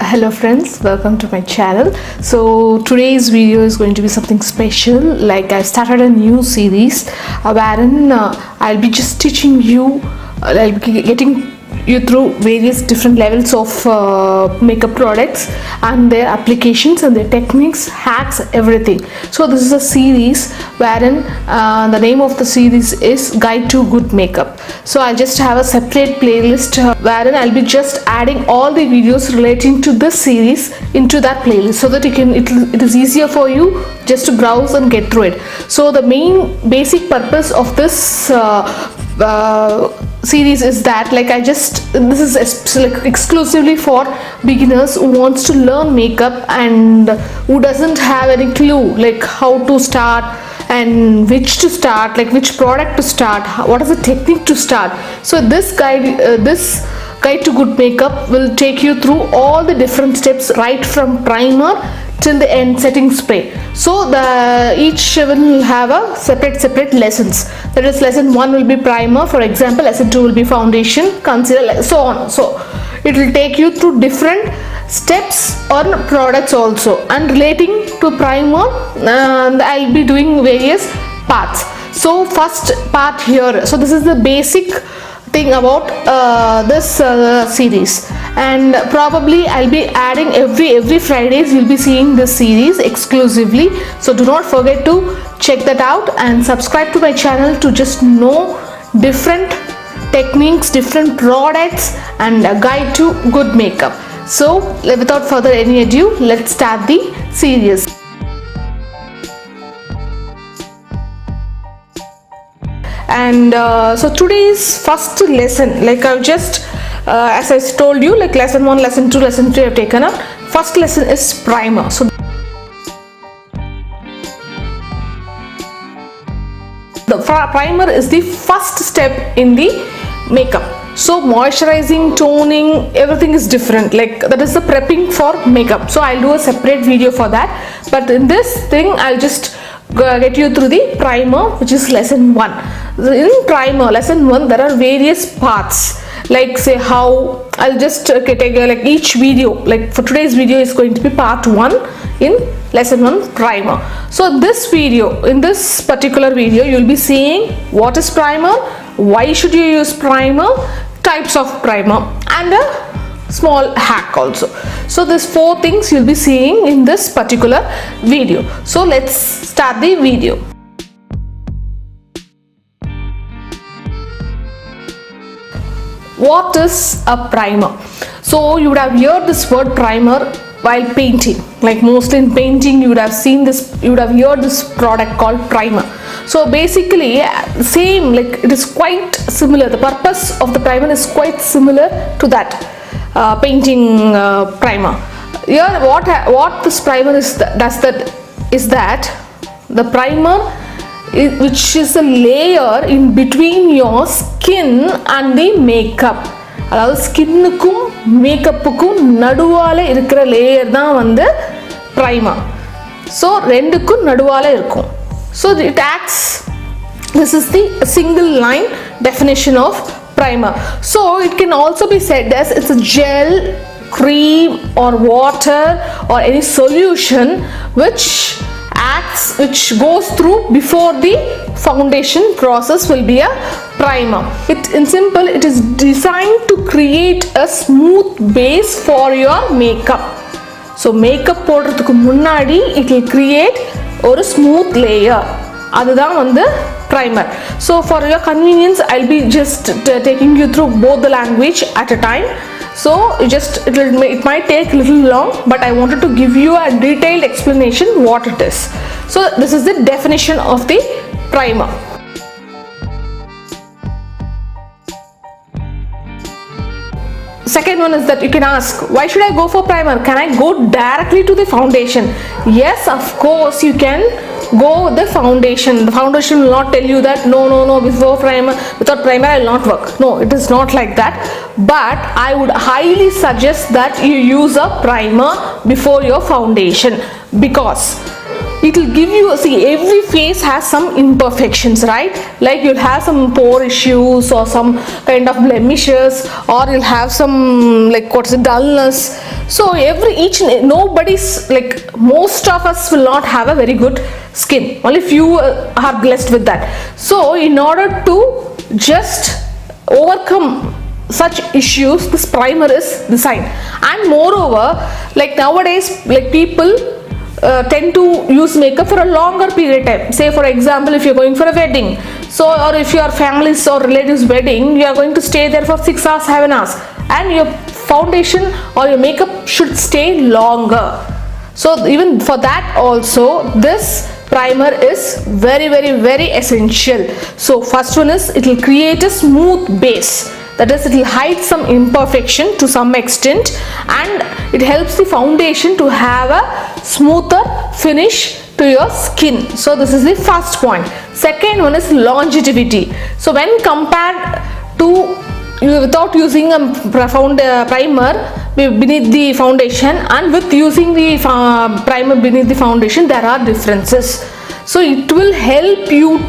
Hello friends, welcome to my channel. So today's video is going to be something special. Like I started a new series wherein I'll be just teaching you, I'll be getting you through various different levels of makeup products and their applications and their techniques, hacks, everything. So this is a series wherein the name of the series is Guide to Good Makeup. So I just have a separate playlist wherein I'll be just adding all the videos relating to this series into that playlist so that it is easier for you just to browse and get through it. So the main basic purpose of this series is that this is like exclusively for beginners who wants to learn makeup and who doesn't have any clue like how to start and which to start, like which product to start, what is the technique to start. So this guide to good makeup will take you through all the different steps right from primer till the end setting spray. So each will have a separate lessons. That is, lesson 1 will be primer, for example. Lesson 2 will be foundation, concealer, so on. So it will take you through different steps on products also, and relating to primer I'll be doing various parts. So first part here, so this is the basic thing about this series, and probably I'll be adding every Fridays. You'll be seeing this series exclusively, so do not forget to check that out and subscribe to my channel to just know different techniques, different products, and a guide to good makeup. So without further any ado, let's start the series. And so today's first lesson, like I've just as I told you, like lesson 1, lesson 2, lesson 3 I've taken up. First lesson is primer. So the primer is the first step in the makeup. So moisturizing, toning, everything is different, like that is the prepping for makeup. So I'll do a separate video for that, but in this thing I'll just get you through the primer, which is lesson 1. In primer lesson 1 there are various parts, like say how I'll just take like each video, like for today's video is going to be part 1 in lesson 1 primer. So this video, in this particular video, you'll be seeing what is primer, why should you use primer, types of primer, and a small hack also. So these 4 things you'll be seeing in this particular video. So let's start the video. What is a primer? So you would have heard this word primer while painting, like mostly in painting you would have seen this, you would have heard this product called primer. So basically same, like it is quite similar, the purpose of the primer is quite similar to that painting primer. Here what this primer is that the primer which is a layer in between your skin and the makeup. அதாவது ஸ்கின்னுக்கும் மேக்கப்புக்கும் நடுவால இருக்கிற layer தான் வந்து primer. So ரெண்டுக்கும் நடுவால இருக்கும். So it acts, this is the single line definition of primer. So it can also be said as it's a gel, cream or water or any solution which goes through before the foundation process will be a primer. In simple, it is designed to create a smooth base for your makeup. So makeup போடுறதுக்கு முன்னாடி it will create ஒரு smooth layer. அதுதான் வந்து primer. So for your convenience, I'll be just taking you through both the language at a time. So it might take a little long, but I wanted to give you a detailed explanation what it is. So this is the definition of the primer. Second one is that you can ask, why should I go for primer? Can I go directly to the foundation? Yes, of course you can go with the foundation. The foundation will not tell you that no, without primer I will not work. No, it is not like that. But I would highly suggest that you use a primer before your foundation, because it will give you, see, every face has some imperfections, right? Like you'll have some pore issues or some kind of blemishes, or you'll have some like what's it, dullness. So nobody's like, most of us will not have a very good skin, only few are blessed with that. So in order to just overcome such issues, this primer is designed. And moreover, like nowadays, like people tend to use makeup for a longer period of time. Say for example, if you're going for a wedding, so, or if your family's or relatives wedding, you are going to stay there for 6 hours, 7 hours, and your foundation or your makeup should stay longer. So even for that also, this primer is very, very, very essential. So first one is, it will create a smooth base. That is, it will hide some imperfection to some extent, and it helps the foundation to have a smoother finish to your skin. So this is the first point. Second one is longevity. So when compared to without using a primer beneath the foundation, and with using the primer beneath the foundation, there are differences. So it will help you,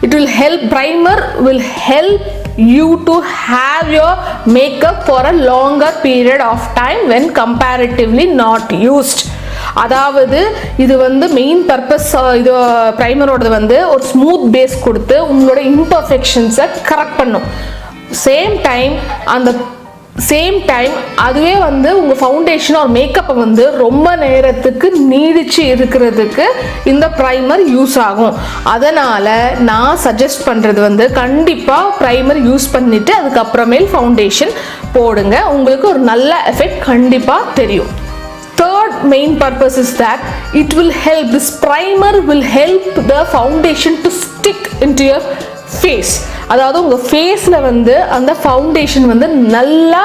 primer will help you to have your makeup for a longer period of time when comparatively not used. அதாவது இது வந்து main purpose, இது ப்ரைமரோடது வந்து ஒரு smooth base கொடுத்து உங்களோட இம்பர்ஃபெக்ஷன்ஸை correct பண்ணும். Same time அதுவே வந்து உங்கள் ஃபவுண்டேஷன் ஒரு மேக்கப்பை வந்து ரொம்ப நேரத்துக்கு நீடிச்சு இருக்கிறதுக்கு இந்த ப்ரைமர் யூஸ் ஆகும். அதனால் நான் சஜஸ்ட் பண்ணுறது வந்து, கண்டிப்பாக ப்ரைமர் யூஸ் பண்ணிவிட்டு அதுக்கப்புறமேல் ஃபவுண்டேஷன் போடுங்க, உங்களுக்கு ஒரு நல்ல எஃபெக்ட் கண்டிப்பாக தெரியும். Third main purpose is that this primer will help the foundation to stick into your face. அதாவது உங்கள் ஃபேஸில் வந்து அந்த ஃபவுண்டேஷன் வந்து நல்லா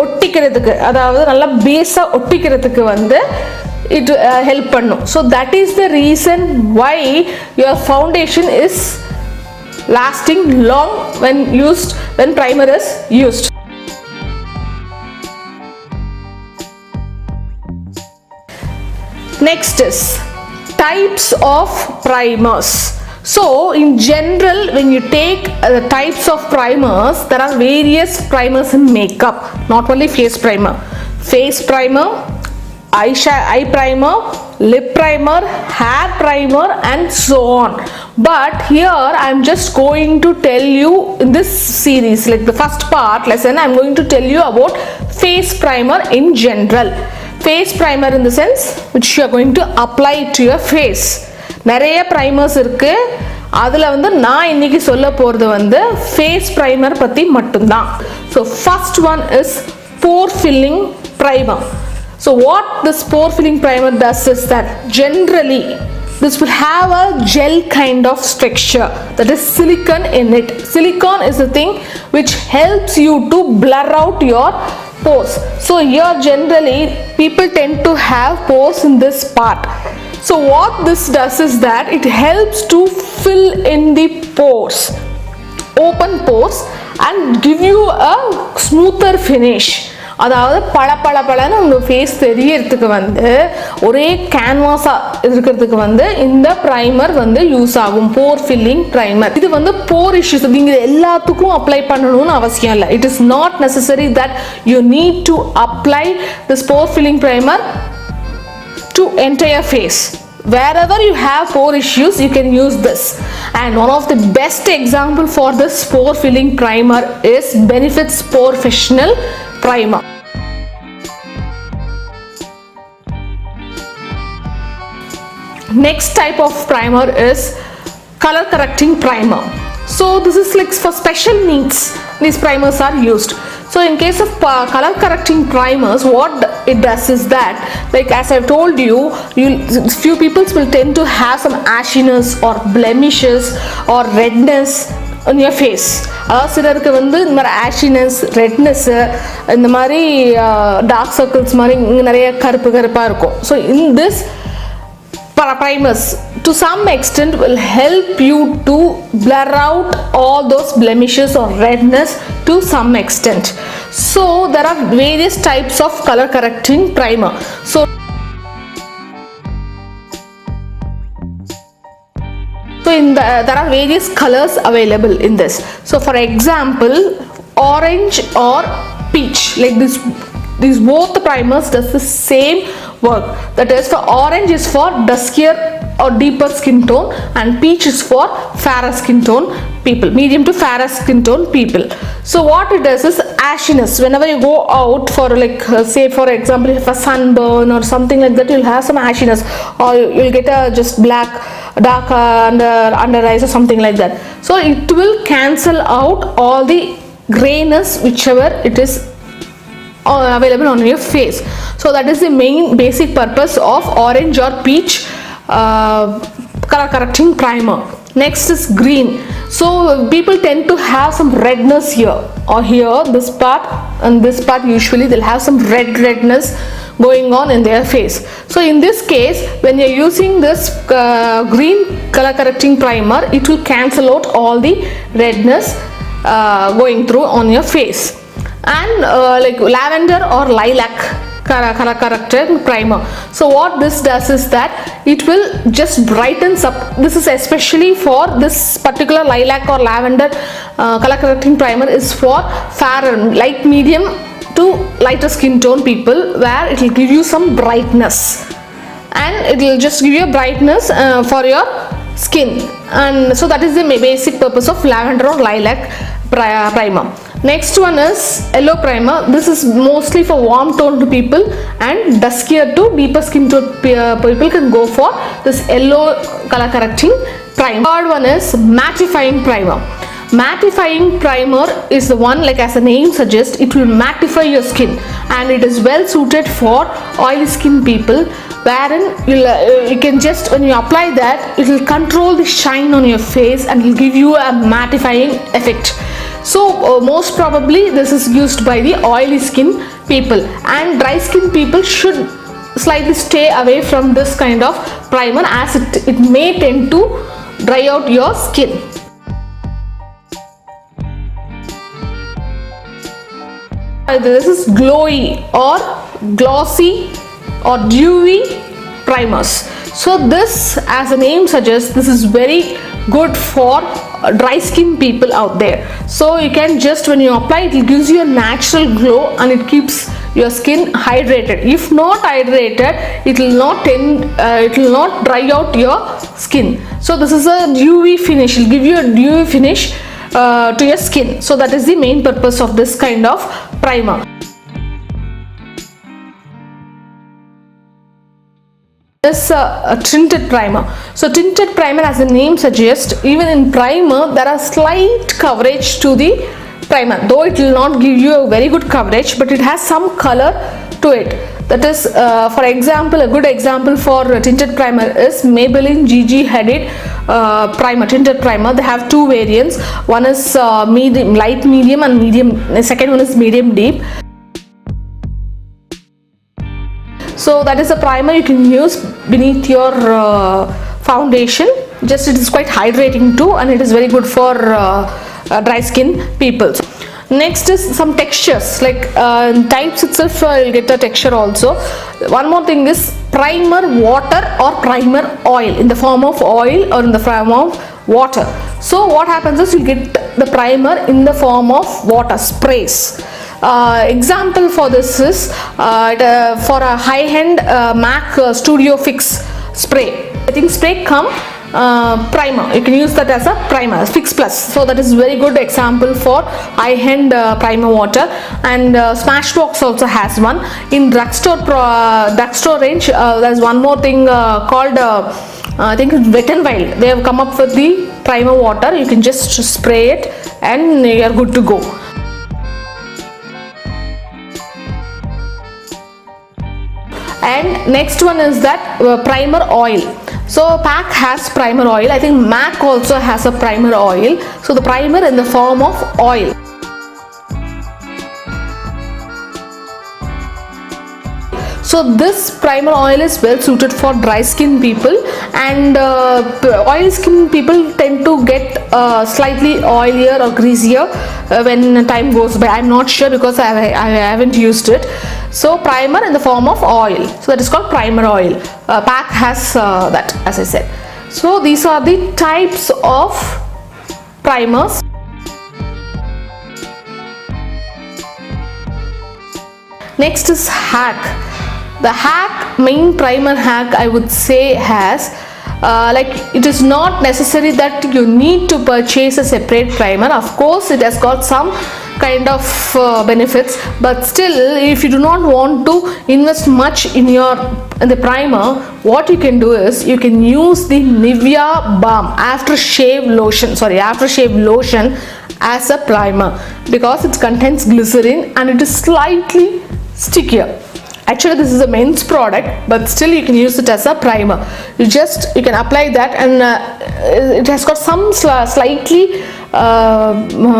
ஒட்டிக்கிறதுக்கு, அதாவது நல்லா பேஸாக ஒட்டிக்கிறதுக்கு வந்து it help பண்ணும். So that is the reason why your foundation is lasting long when primer is used. Next is types of primers. So in general, when you take the types of primers, there are various primers in makeup, not only face primer, eye primer, lip primer, hair primer, and so on. But here I am just going to tell you in this series, like the first part lesson, I am going to tell you about face primer in general. Face primer in the sense which you are going to apply to your face. நிறைய primers இருக்கு, அதில் வந்து நான் இன்னைக்கு சொல்ல போகிறது வந்து face primer பற்றி மட்டும்தான். So first one is pore filling primer. So what this pore filling primer does is that generally this will have a gel kind of structure, that is silicone in it. Silicone is the thing which helps you to blur out your pores. So here generally people tend to have pores in this part. So what this does is that it helps to fill in the pores, open pores, and give you a smoother finish. அதாவது பளபளன்னு உங்கள் face தெரியறதுக்கு வந்து ஒரே கேன்வாஸாக இருக்கிறதுக்கு வந்து இந்த primer வந்து யூஸ் ஆகும், போர் ஃபில்லிங் ப்ரைமர். இது வந்து போர் இஷ்யூஸ் நீங்கள் எல்லாத்துக்கும் அப்ளை பண்ணணும்னு அவசியம் இல்லை. It is not necessary that you need to apply this pore filling primer to entire face. Wherever you have pore issues, you can use this. And one of the best example for this pore filling primer is Benefit's POREfessional primer. Next type of primer is color correcting primer. So this is like for special needs these primers are used. So in case of color correcting primers, what it does is that, like as I've told you, few people will tend to have some ashiness or blemishes or redness on your face. அதாவது சிலருக்கு வந்து இந்த மாதிரி ஆஷினஸ், redness, இந்த மாதிரி dark circles மாதிரி நிறைய கருப்பாக இருக்கும். So in this primers to some extent will help you to blur out all those blemishes or redness to some extent. So there are various types of color correcting primer. So there are various colors available in this. So for example, orange or peach, like this, these both the primers does the same work. That is, for orange is for duskier or deeper skin tone, and peach is for fairer skin tone people, medium to fairer skin tone people. So what it does is ashiness. Whenever you go out for, like say for example, if a sunburn or something like that, you'll have some ashiness, or you'll get a just black dark under eyes or something like that. So it will cancel out all the grayness whichever it is available on your face. So that is the main basic purpose of orange or peach color correcting primer. Next is green. So people tend to have some redness here or here, this part and this part, usually they'll have some redness going on in their face. So in this case, when you're using this green color correcting primer, it will cancel out all the redness going through on your face. And like lavender or lilac color correcting primer. So what this does is that it will just brightens up. This is especially for this particular lilac or lavender color correcting primer is for fairer, light medium to lighter skin tone people, where it will give you some brightness, and it will just give you a brightness for your skin. And so that is the basic purpose of lavender or lilac primer. Next one is yellow primer. This is mostly for warm toned people, and duskier to deeper skin tone people can go for this yellow color correcting primer. Third one is mattifying primer. Mattifying primer is the one, like as the name suggests, it will mattify your skin, and it is well suited for oily skin people, wherein you can just, when you apply that, it will control the shine on your face and will give you a mattifying effect. So most probably this is used by the oily skin people, and dry skin people should slightly stay away from this kind of primer, as it may tend to dry out your skin. This is glowy or glossy or dewy primers. So this, as the name suggests, this is very good for dry skin people out there. So you can just, when you apply it, it gives you a natural glow and it keeps your skin hydrated. If not hydrated, it will not dry out your skin. So this is a dewy finish. It will give you a dewy finish to your skin. So that is the main purpose of this kind of primer. This a tinted primer. So tinted primer, as the name suggests, even in primer there are slight coverage to the primer, though it will not give you a very good coverage, but it has some color to it. That is, for example, a good example for tinted primer is Maybelline GG headed primer, tinted primer. They have two variants. One is medium, light medium, and medium. The second one is medium deep. So that is a primer you can use beneath your foundation. Just, it is quite hydrating too, and it is very good for dry skin people. Next is some textures, like types itself you'll get a texture also. One more thing is primer water or primer oil, in the form of oil or in the form of water. So what happens is you get the primer in the form of water sprays. Example for this is for a high-end M.A.C Studio Fix spray. I think spray come primer. You can use that as a primer, Fix Plus. So that is very good example for high-end primer water. And Smashbox also has one. In drugstore range, there's one more thing called I think it's Wet n Wild. They have come up with the primer water. You can just spray it and you are good to go. And next one is that primer oil. So PAC has primer oil. I think M.A.C also has a primer oil. So the primer in the form of oil. So this primer oil is well suited for dry skin people, and oily skin people tend to get slightly oilier or greasier when time goes by. I'm not sure because I haven't used it. So primer in the form of oil. So that is called primer oil. PAC has that, as I said. So these are the types of primers. Next is hack. The main primer hack I would say has it is not necessary that you need to purchase a separate primer. Of course it has got some kind of benefits, but still if you do not want to invest much in the primer, what you can do is you can use the Nivea balm aftershave lotion as a primer, because it contains glycerin and it is slightly stickier. Actually this is a men's product, but still you can use it as a primer. You can apply that, and it has got some slightly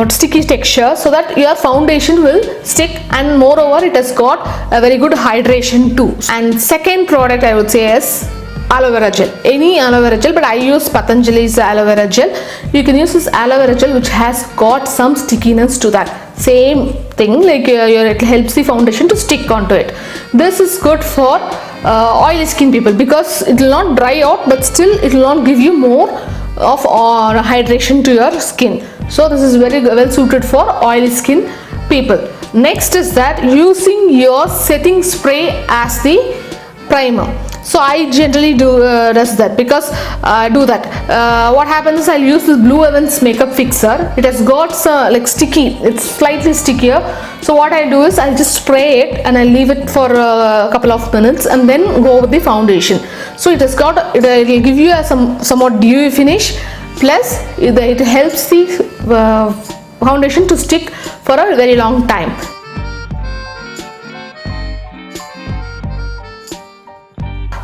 sticky texture, so that your foundation will stick, and moreover it has got a very good hydration too. And second product I would say is aloe vera gel. Any aloe vera gel, but I use Patanjali's aloe vera gel. You can use this aloe vera gel which has got some stickiness to that. Same thing, it helps the foundation to stick onto it. This is good for oily skin people, because it will not dry out, but still it will not give you more of hydration to your skin. So this is very well suited for oily skin people. Next is that using your setting spray as the primer. So I generally do that, because what happens is I'll use this Blue Heavens makeup fixer. It has got sticky, it's slightly stickier. So what I do is I'll just spray it and I'll leave it for a couple of minutes and then go with the foundation. So it will give you a somewhat dewy finish, plus it helps the foundation to stick for a very long time.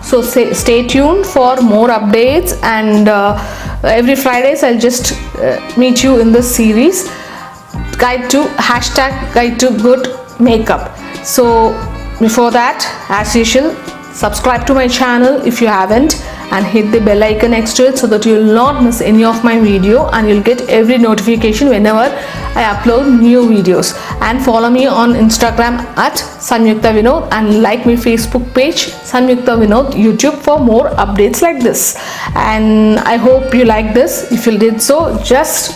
So stay tuned for more updates, and every Fridays I'll just meet you in this series, guide to good makeup. So before that, as usual, subscribe to my channel if you haven't, and hit the bell icon next to it, so that you will not miss any of my video, and you'll get every notification whenever I upload new videos. And follow me on Instagram at Samyukthavinod, and like my Facebook page Samyukthavinod YouTube for more updates like this. And I hope you like this. If you did so, just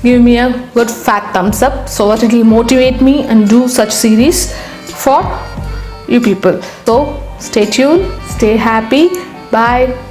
give me a good fat thumbs up, so that it will motivate me and do such series for you people. So stay tuned, stay happy, bye.